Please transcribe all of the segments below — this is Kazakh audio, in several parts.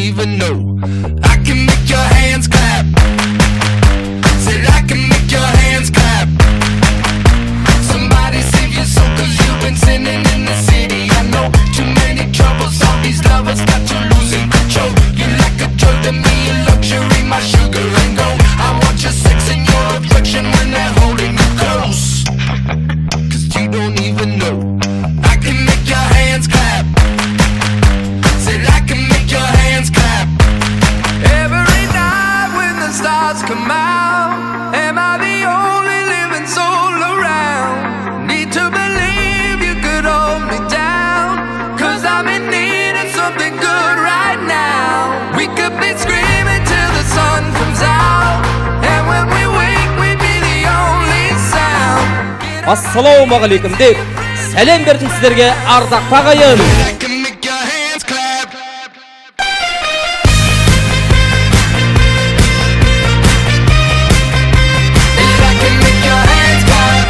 even know. I can make your hands clap. Said I can make your hands clap. Somebody save your soul, 'cause you've been sinning in the city. I know too many troubles, all these lovers got you losing control. You're like a drug to me, a luxury, my sugar and gold. I want your sex and your affection when they're holding you close, 'cause you don't even know. I can make your hands clap. Said I can make your hands clap. Every night when the stars come out, am I the only living soul around? Need to believe you could hold me down, 'cause I'm in need of something good right now. We could be screaming till the sun comes out, and when we wake we'd be the only sound. Ассалаумағалейкум деп сәлем бердім сіздерге, ардақты ағайын. I can make your hands clap. I can make your hands clap.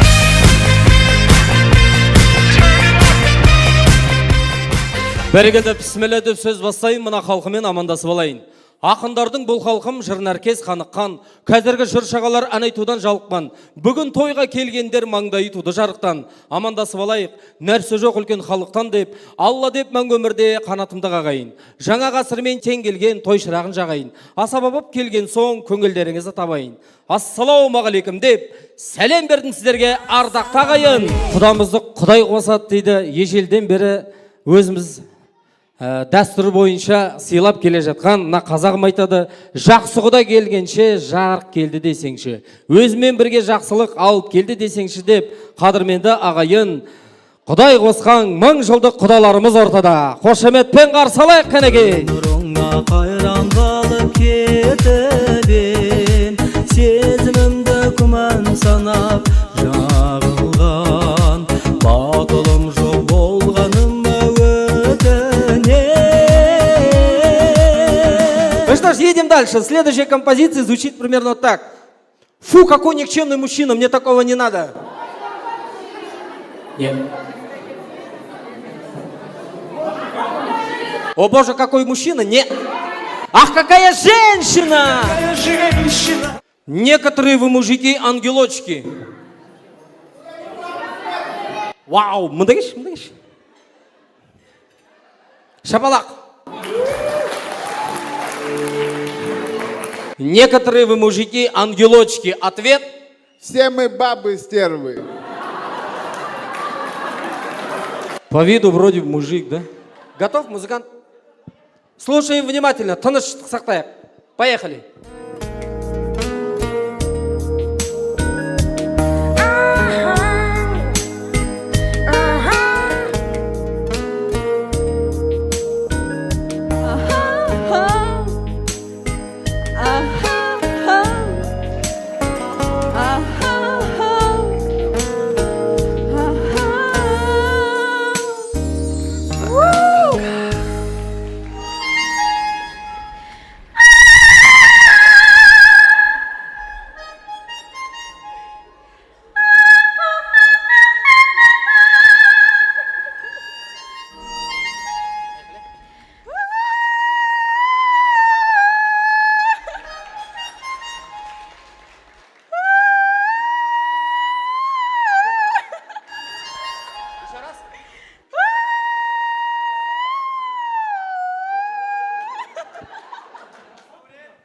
Бәрекелді, бісміллә деп сөз бастайын, мына халқымен амандасып алайын. Ақындардың бұл халқым жырнәркез қаныққан, қазіргі жыр шағалар ән айтудан жалыққан. Бүгін тойға келгендер маңдайы туды жарықтан. Амандасып алайық, нәрсе жоқ үлкен халықтан деп, Алла деп мәңгі өмірде қанатымды қағайын. Жаңа ғасырмен тең келген той шырағын жағайын. Асабабап келген соң көңілдеріңізді табайын. Ассалаумағалейкум деп сәлем бердім сіздерге, ардақты ағайын. Құдамызды Құдай қосады дейді, ежелден бері өзіміз дәстүр бойынша сыйлап келе жатқан. Мына қазағым айтады, жақсы құда келгенше жарық келді десеңші, өзімен бірге жақсылық алып келді десеңші деп, қадірменді ағайын, Құдай қосқан мың жылдық құдаларымыз ортада. Қошеметпен қарсы алайық кәнеге. Нұрыңа қайран қалып кетіп, сезімімді күмән санап жағылған, батылым жоқ болғаным Едем дальше. Следующая композиция звучит примерно так. Фу, какой никчемный мужчина, мне такого не надо. Нет. О боже, какой мужчина? Нет. Ах, какая женщина! Некоторые вы мужики ангелочки. Вау, мындыгыш. Шапалак. Некоторые вы мужики ангелочки. Ответ? Все мы бабы-стервы. По виду вроде мужик, да? Готов, музыкант? Слушаем внимательно. Тыныштық сақтайық. Поехали.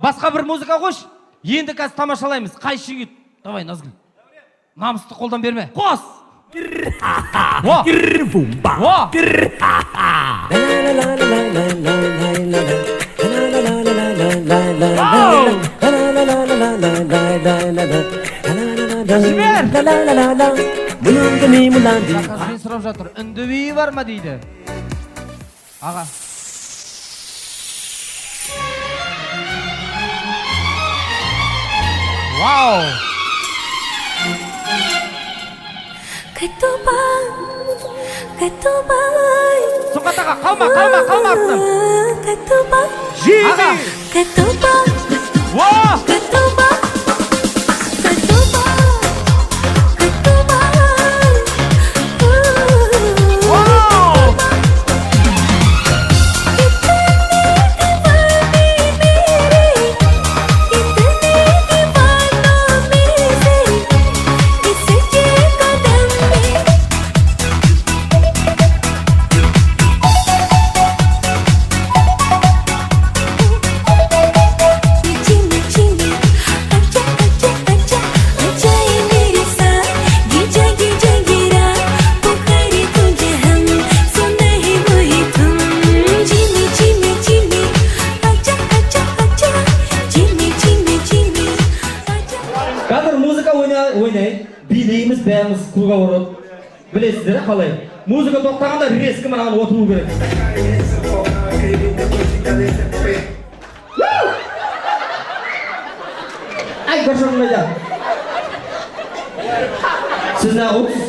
Басқа бір музыка қош. Енді қазір тамашалаймыз. Қайшы кет. Давай, Назгүл. Намысты қолдан берме. Қос. О! Мен сұрап жатыр, үнді биі бар ма дейді. Аға. Вау! Сұңғатаға, қалма артынан. Аға! Уа! ойнайды, билейміз, бәріміз круга ұрады. Білесіздер, қалай? Музыка тоқтағанда резкі мынаған отыру керек. Ай, көршіңіз қайда? Сіз не қылсыз?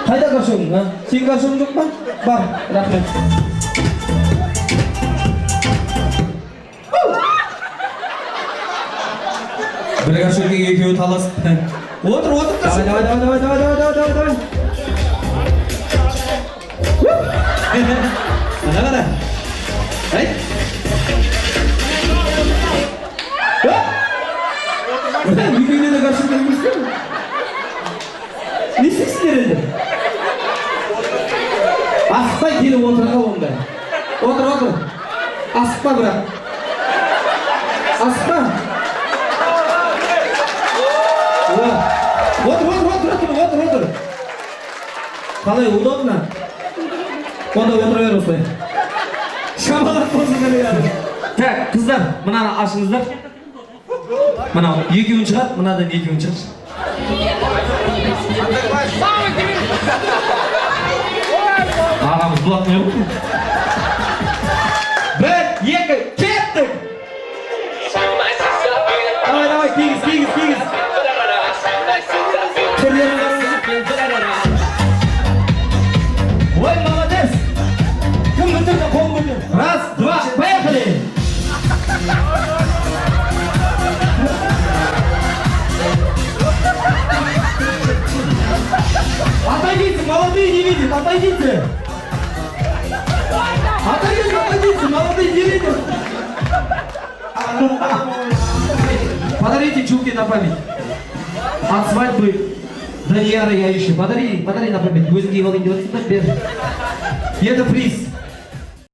Қайда көршіңіз? Сен көршіңіз жоқ па? Бар, рахмет. Бір көршіңге екеуі таласып. Отыр, Давай. Ана. Ай. Екеуіне де көршің келмесін. Не істейсіңдер енді? Асықпай келіп отырға онда. Отыр. Асықпа бірақ. Асықпа. Отыр. Қалай, удобно? Онда отыра бер осылай. Шамалап болсын керек. Так, қыздар, мынаны ашыңыздар. Мынау екеуін шығар, мынадан екеуін шығар. Ағамыз бұлатмай қойды. Бір, екі, кеттік! Давай, кигіз. Ой, молодец! Кім көтерді, қолын көтер. Раз, два, поехали! Отойдите, молодые не видят, отойдите! Отойдите, молодые не видят! Подарите чулки на память. От свадьбы Данияра я ищу. Подари на память. Өзің киіп алайын деп отырсың ба? Бер. Это приз.